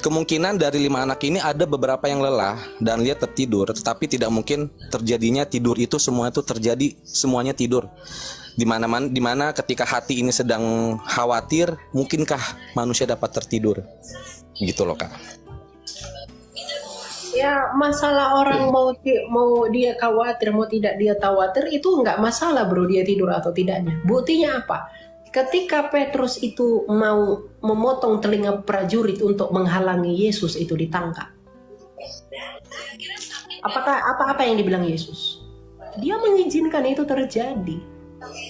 kemungkinan dari 5 anak ini ada beberapa yang lelah dan dia tertidur, tetapi tidak mungkin terjadinya tidur itu semua itu terjadi semuanya tidur. Di mana ketika hati ini sedang khawatir, mungkinkah manusia dapat tertidur? Gitu loh, Kak. Ya, masalah orang mau dia khawatir, mau tidak dia khawatir itu nggak masalah bro, dia tidur atau tidaknya. Buktinya apa? Ketika Petrus itu mau memotong telinga prajurit untuk menghalangi Yesus itu ditangkap. Apa yang dibilang Yesus? Dia mengizinkan itu terjadi.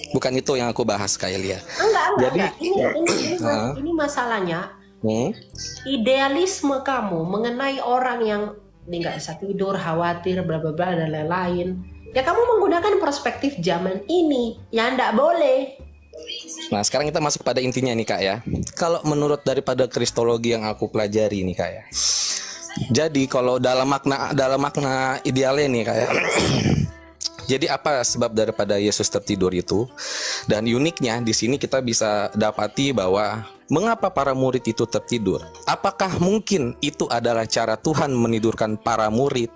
Bukan itu yang aku bahas, Kak Elia. Enggak. Ini masalahnya. Idealisme kamu mengenai orang yang nggak bisa tidur, khawatir, bla bla bla dan lain-lain. Ya kamu menggunakan perspektif zaman ini yang enggak boleh. Nah, sekarang kita masuk pada intinya nih, Kak ya. Kalau menurut daripada kristologi yang aku pelajari nih, Kak ya. Jadi kalau dalam makna idealnya nih, Kak ya. Jadi apa sebab daripada Yesus tertidur itu? Dan uniknya di sini kita bisa dapati bahwa mengapa para murid itu tertidur? Apakah mungkin itu adalah cara Tuhan menidurkan para murid?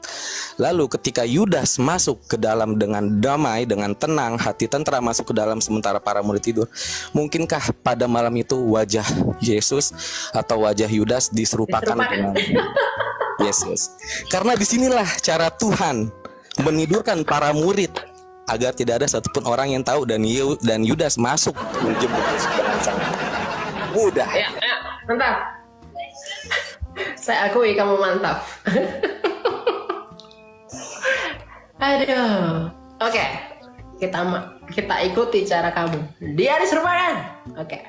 Lalu ketika Yudas masuk ke dalam dengan damai, dengan tenang, hati tentram masuk ke dalam sementara para murid tidur, mungkinkah pada malam itu wajah Yesus atau wajah Yudas diserupakan dengan Yesus? Karena disinilah cara Tuhan menidurkan para murid agar tidak ada satupun orang yang tahu, dan Yudas masuk menjemput Yesus dengan sangat mudah. Ya, mantap. Saya akui kamu mantap. Aduh. Oke. Kita ikuti cara kamu. Dia diserupakan. Oke.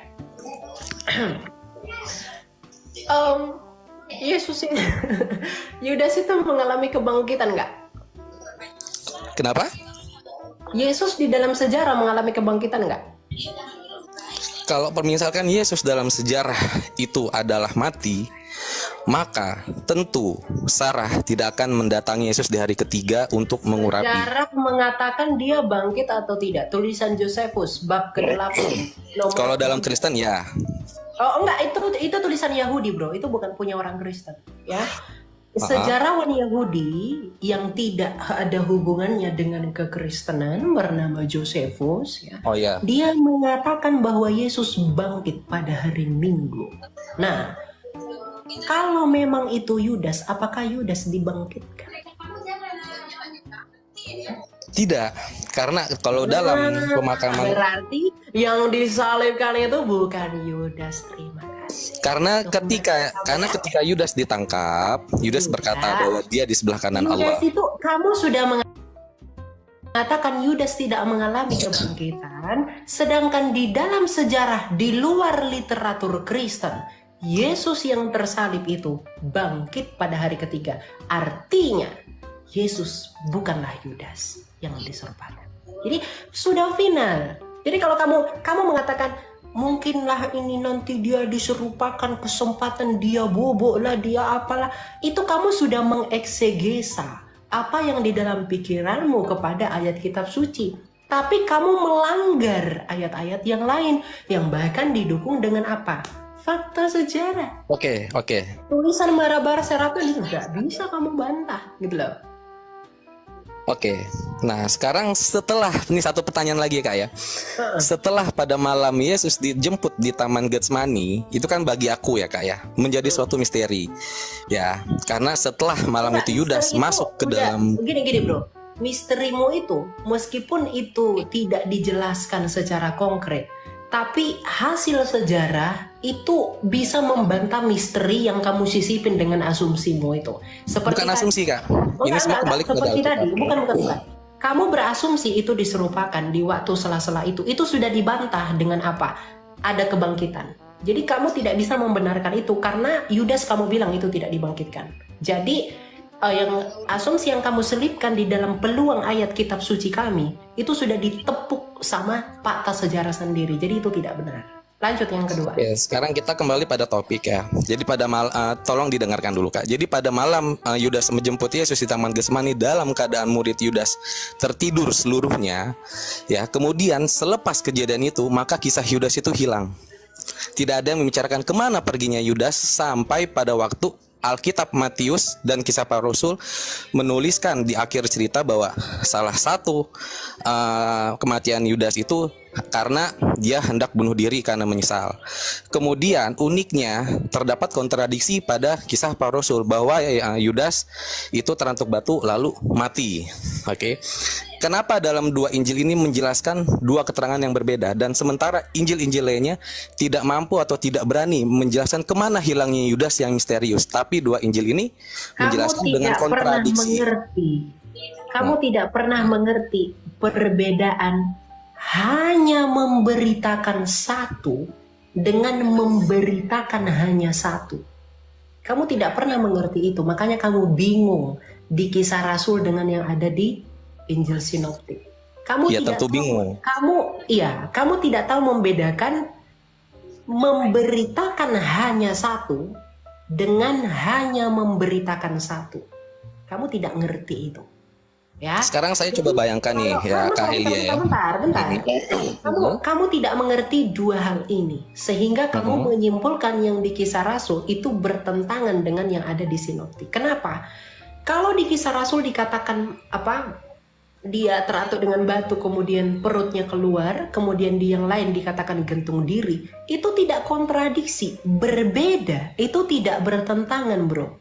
Yesus ini Yudas itu mengalami kebangkitan nggak? Kenapa? Yesus di dalam sejarah mengalami kebangkitan nggak? Kalau misalkan Yesus dalam sejarah itu adalah mati, maka tentu Sarah tidak akan mendatangi Yesus di hari ketiga untuk mengurapi. Sejarah mengatakan dia bangkit atau tidak? Tulisan Josephus bab ke-8. Kalau dalam Kristen ya. Oh enggak, itu tulisan Yahudi bro, itu bukan punya orang Kristen ya. Sejarawan Yahudi yang tidak ada hubungannya dengan kekristenan bernama Josephus ya. Oh ya. Dia mengatakan bahwa Yesus bangkit pada hari Minggu. Nah, kalau memang itu Yudas, apakah Yudas dibangkitkan? Tidak, karena kalau dalam pemakaman berarti yang disalibkan itu bukan Yudas. Terima kasih. Karena ketika Yudas ditangkap, Yudas berkata bahwa dia di sebelah kanan Allah. Yudas itu kamu sudah mengatakan Yudas tidak mengalami kebangkitan, sedangkan di dalam sejarah di luar literatur Kristen, Yesus yang tersalib itu bangkit pada hari ketiga. Artinya Yesus bukanlah Yudas yang diserupakan. Jadi sudah final. Jadi kalau kamu mengatakan mungkinlah ini nanti dia diserupakan, kesempatan dia bobok lah, dia apalah, itu kamu sudah mengeksegesa apa yang di dalam pikiranmu kepada ayat kitab suci. Tapi kamu melanggar ayat-ayat yang lain yang bahkan didukung dengan apa? Fakta sejarah. Oke. Tulisan Marabar Serapin itu nggak bisa kamu bantah gitu loh. Oke, nah sekarang setelah ini satu pertanyaan lagi Kak ya. Setelah pada malam Yesus dijemput di Taman Getsemani, itu kan bagi aku ya Kak ya, menjadi suatu misteri. Ya, karena setelah malam itu Yudas masuk ke dalam. Gini bro, misterimu itu meskipun itu tidak dijelaskan secara konkret, tapi hasil sejarah itu bisa membantah misteri yang kamu sisipin dengan asumsimu itu. Seperti bukan asumsi Kak. Ini semua kembali ke seperti tadi. Bukan. Kamu berasumsi itu diserupakan di waktu sela-sela itu. Itu sudah dibantah dengan apa? Ada kebangkitan. Jadi kamu tidak bisa membenarkan itu karena Yudas kamu bilang itu tidak dibangkitkan. Jadi yang asumsi yang kamu selipkan di dalam peluang ayat kitab suci kami itu sudah ditepuk sama fakta sejarah sendiri. Jadi itu tidak benar. Lanjut yang kedua. Ya, sekarang kita kembali pada topik ya. Jadi pada tolong didengarkan dulu Kak. Jadi pada malam Yudas menjemput Yesus di Taman Getsemani dalam keadaan murid Yudas tertidur seluruhnya. Ya, kemudian selepas kejadian itu maka kisah Yudas itu hilang. tidak ada yang membicarakan kemana perginya Yudas sampai pada waktu Alkitab Matius dan Kisah Para Rasul menuliskan di akhir cerita bahwa salah satu kematian Yudas itu karena dia hendak bunuh diri karena menyesal. Kemudian uniknya terdapat kontradiksi pada Kisah Para Rasul bahwa Yudas itu terantuk batu lalu mati. Oke. Kenapa dalam dua Injil ini menjelaskan dua keterangan yang berbeda, dan sementara Injil-Injil lainnya tidak mampu atau tidak berani menjelaskan kemana hilangnya Yudas yang misterius, tapi dua Injil ini menjelaskan dengan kontradiksi. Kamu tidak pernah mengerti perbedaan hanya memberitakan satu dengan memberitakan hanya satu. Kamu tidak pernah mengerti itu, makanya kamu bingung di Kisah Rasul dengan yang ada di Injil Sinoptik. Kamu tidak tentu tahu, bingung. Kamu tidak tahu membedakan memberitakan hanya satu dengan hanya memberitakan satu. Kamu tidak ngerti itu. Ya. Sekarang saya coba bayangkan nih ya Kak Elia ya. Bentar. Kamu tidak mengerti dua hal ini sehingga kamu menyimpulkan yang di Kisah Rasul itu bertentangan dengan yang ada di Sinoptik. Kenapa? Kalau di Kisah Rasul dikatakan dia teratuk dengan batu kemudian perutnya keluar, kemudian di yang lain dikatakan gantung diri, itu tidak kontradiksi, berbeda, itu tidak bertentangan, bro.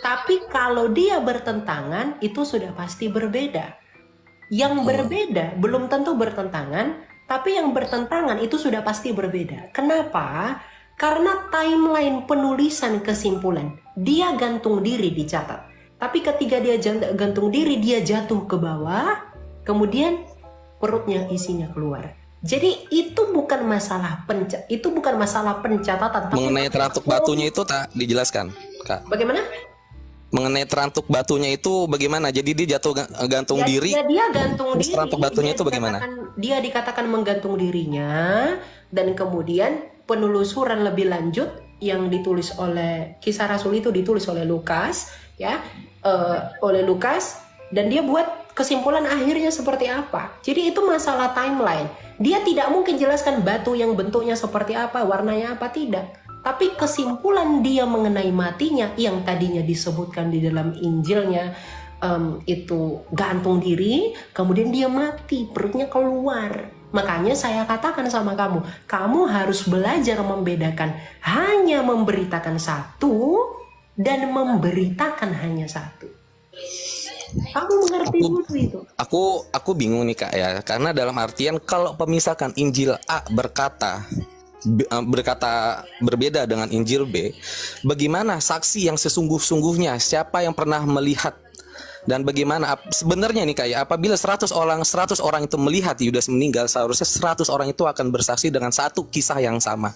Tapi kalau dia bertentangan, itu sudah pasti berbeda. Yang berbeda belum tentu bertentangan, tapi yang bertentangan itu sudah pasti berbeda. Kenapa? Karena timeline penulisan kesimpulan, dia gantung diri dicatat. Tapi ketika dia gantung diri, dia jatuh ke bawah, kemudian perutnya isinya keluar. Jadi itu bukan masalah pencatatan. Mengenai terantuk batunya itu tak dijelaskan, Kak. Bagaimana? Mengenai terantuk batunya itu bagaimana? Jadi dia jatuh gantung diri. Dia gantung diri. Terantuk batunya itu bagaimana? Dia dikatakan menggantung dirinya, dan kemudian penelusuran lebih lanjut yang ditulis oleh Kisah Rasul itu ditulis oleh Lukas, ya. Oleh Lukas, dan dia buat kesimpulan akhirnya seperti apa. Jadi itu masalah timeline. Dia tidak mungkin jelaskan batu yang bentuknya seperti apa, warnanya apa, tidak. Tapi kesimpulan dia mengenai matinya yang tadinya disebutkan di dalam Injilnya itu gantung diri, kemudian dia mati, perutnya keluar. Makanya saya katakan sama kamu, kamu harus belajar membedakan hanya memberitakan satu dan memberitakan hanya satu. Aku mengerti itu. Aku bingung nih Kak ya, karena dalam artian kalau misalkan Injil A berkata berbeda dengan Injil B, bagaimana saksi yang sesungguh-sungguhnya? Siapa yang pernah melihat? Dan bagaimana sebenarnya nih Kak ya, apabila 100 orang itu melihat Yudas meninggal, seharusnya 100 orang itu akan bersaksi dengan satu kisah yang sama.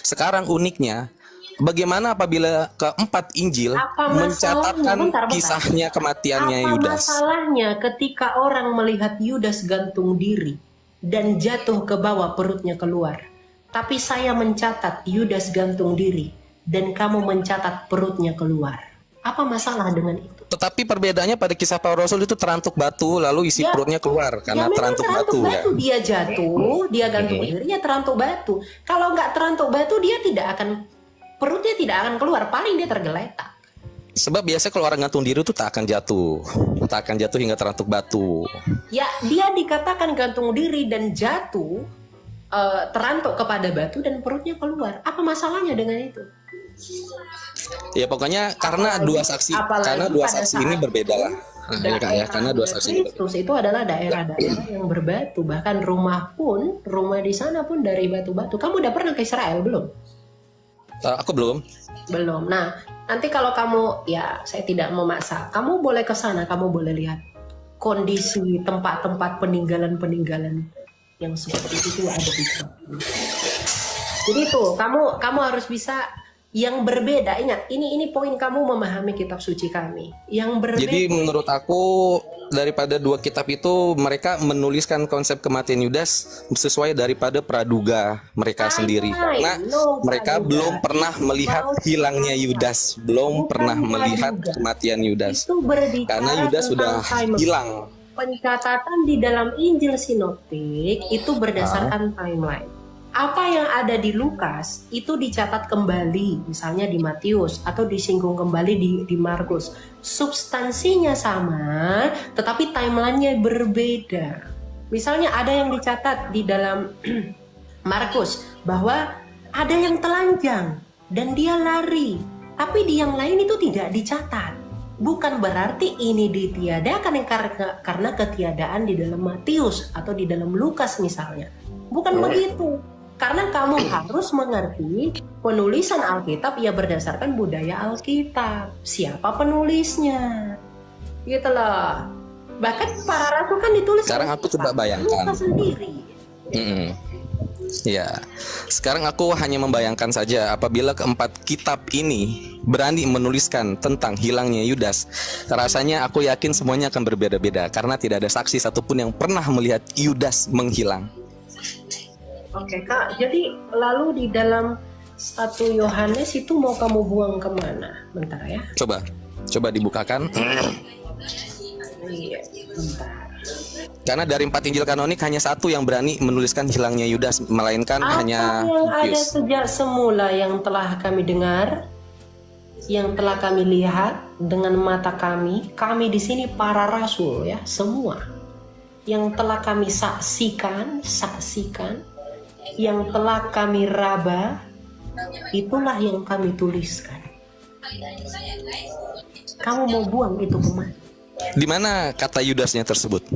Sekarang uniknya, bagaimana apabila keempat Injil mencatatkan kisahnya kematiannya Yudas? Apa masalahnya ketika orang melihat Yudas gantung diri dan jatuh ke bawah, perutnya keluar, tapi saya mencatat Yudas gantung diri dan kamu mencatat perutnya keluar? Apa masalah dengan itu? Tetapi perbedaannya pada Kisah Para Rasul itu terantuk batu lalu isi perutnya keluar karena terantuk batu ya. Dia jatuh, dia gantung diri, ya terantuk batu. Kalau nggak terantuk batu, dia tidak akan, perutnya tidak akan keluar, paling dia tergeletak. Sebab biasanya kalau orang gantung diri itu tak akan jatuh hingga terantuk batu. Ya, dia dikatakan gantung diri dan jatuh, terantuk kepada batu dan perutnya keluar. Apa masalahnya dengan itu? Ya pokoknya karena dua saksi ini berbeda lah. Karena dua saksi ini itu adalah daerah-daerah yang berbatu, bahkan rumah di sana pun dari batu-batu. Kamu udah pernah ke Israel belum? Aku belum. Nah, nanti kalau kamu, ya saya tidak memaksa, kamu boleh ke sana, kamu boleh lihat kondisi tempat-tempat peninggalan yang seperti itu ada di sana. Jadi tuh, kamu harus bisa yang berbeda. Ingat, ini poin kamu memahami kitab suci kami. Yang berbeda. Jadi menurut aku daripada dua kitab itu mereka menuliskan konsep kematian Yudas sesuai daripada praduga mereka sendiri. Karena mereka belum pernah melihat hilangnya Yudas, belum pernah melihat kematian Yudas. Karena Yudas sudah hilang. Pencatatan di dalam Injil Sinoptik itu berdasarkan timeline. apa yang ada di Lukas itu dicatat kembali, misalnya di Matius, atau disinggung kembali di Markus. Substansinya sama, tetapi timelinenya berbeda. Misalnya ada yang dicatat di dalam Markus bahwa ada yang telanjang dan dia lari, tapi di yang lain itu tidak dicatat. Bukan berarti ini ditiadakan karena ketiadaan di dalam Matius atau di dalam Lukas misalnya. Bukan begitu. Karena kamu harus mengerti penulisan Alkitab ya berdasarkan budaya Alkitab. Siapa penulisnya? Gitu loh. Bahkan para rasul kan ditulis. Sekarang aku coba bayangkan. Lukas sendiri. Ya, sekarang aku hanya membayangkan saja apabila keempat kitab ini berani menuliskan tentang hilangnya Yudas. Rasanya aku yakin semuanya akan berbeda-beda karena tidak ada saksi satupun yang pernah melihat Yudas menghilang. Oke Kak, jadi lalu di dalam 1 Yohanes itu mau kamu buang kemana? Bentar ya. Coba dibukakan. Iya, bentar. Karena dari 4 Injil kanonik hanya satu yang berani menuliskan hilangnya Yudas, melainkan Apa hanya yang ada Matius. sejak semula yang telah kami dengar, yang telah kami lihat dengan mata kami di sini para rasul ya, semua. Yang telah kami saksikan, yang telah kami raba, itulah yang kami tuliskan. Kamu mau buang itu kemana? Di mana kata Yudasnya tersebut?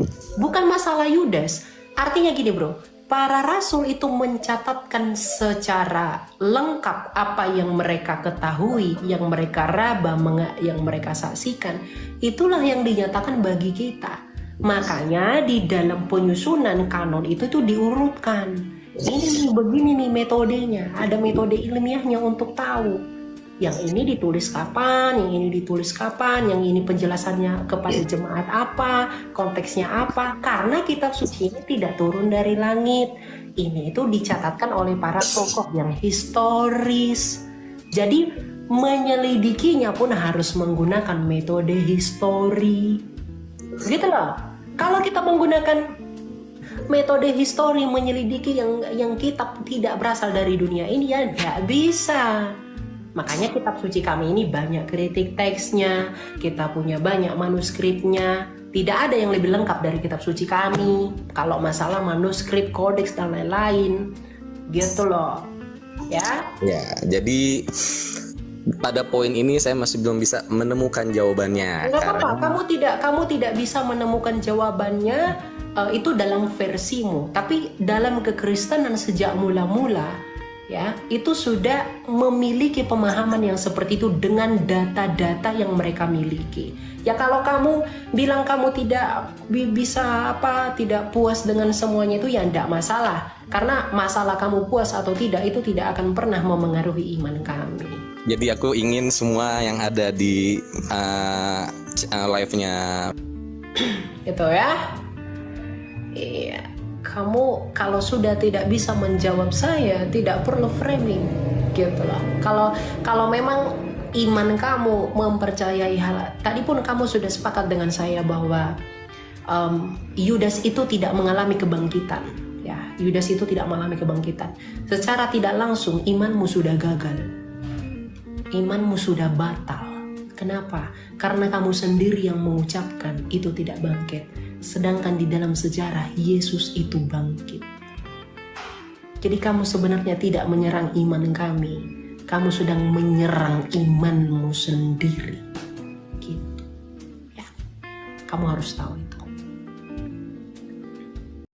Bukan masalah Yudas. Artinya gini bro, para rasul itu mencatatkan secara lengkap apa yang mereka ketahui, yang mereka raba, yang mereka saksikan. Itulah yang dinyatakan bagi kita. Makanya di dalam penyusunan kanon itu tuh diurutkan. Ini nih, begini nih metodenya. Ada metode ilmiahnya untuk tahu. Yang ini ditulis kapan, yang ini ditulis kapan, yang ini penjelasannya kepada jemaat apa, konteksnya apa. Karena kitab suci ini tidak turun dari langit. Ini itu dicatatkan oleh para tokoh yang historis. Jadi menyelidikinya pun harus menggunakan metode histori. Gitu loh. Kalau kita menggunakan metode histori menyelidiki yang kitab tidak berasal dari dunia ini ya nggak bisa. Makanya kitab suci kami ini banyak kritik teksnya, kita punya banyak manuskripnya. Tidak ada yang lebih lengkap dari kitab suci kami. Kalau masalah manuskrip, kodeks dan lain-lain, gitu loh. Ya. Ya, jadi pada poin ini saya masih belum bisa menemukan jawabannya. Nggak apa-apa, kamu tidak bisa menemukan jawabannya itu dalam versimu, tapi dalam kekristenan sejak mula-mula ya itu sudah memiliki pemahaman yang seperti itu dengan data-data yang mereka miliki. Ya kalau kamu bilang kamu tidak bisa tidak puas dengan semuanya itu ya tidak masalah, karena masalah kamu puas atau tidak itu tidak akan pernah memengaruhi iman kami. Jadi aku ingin semua yang ada di live-nya gitu ya. Iya, kamu kalau sudah tidak bisa menjawab saya tidak perlu framing gitu loh. Kalau memang iman kamu mempercayai hal tadi pun kamu sudah sepakat dengan saya bahwa Yudas itu tidak mengalami kebangkitan ya. Yudas itu tidak mengalami kebangkitan. Secara tidak langsung imanmu sudah gagal. Imanmu sudah batal. Kenapa? Karena kamu sendiri yang mengucapkan itu tidak bangkit. Sedangkan di dalam sejarah Yesus itu bangkit. Jadi kamu sebenarnya tidak menyerang iman kami. Kamu sedang menyerang imanmu sendiri. Gitu. Ya. Kamu harus tahu itu.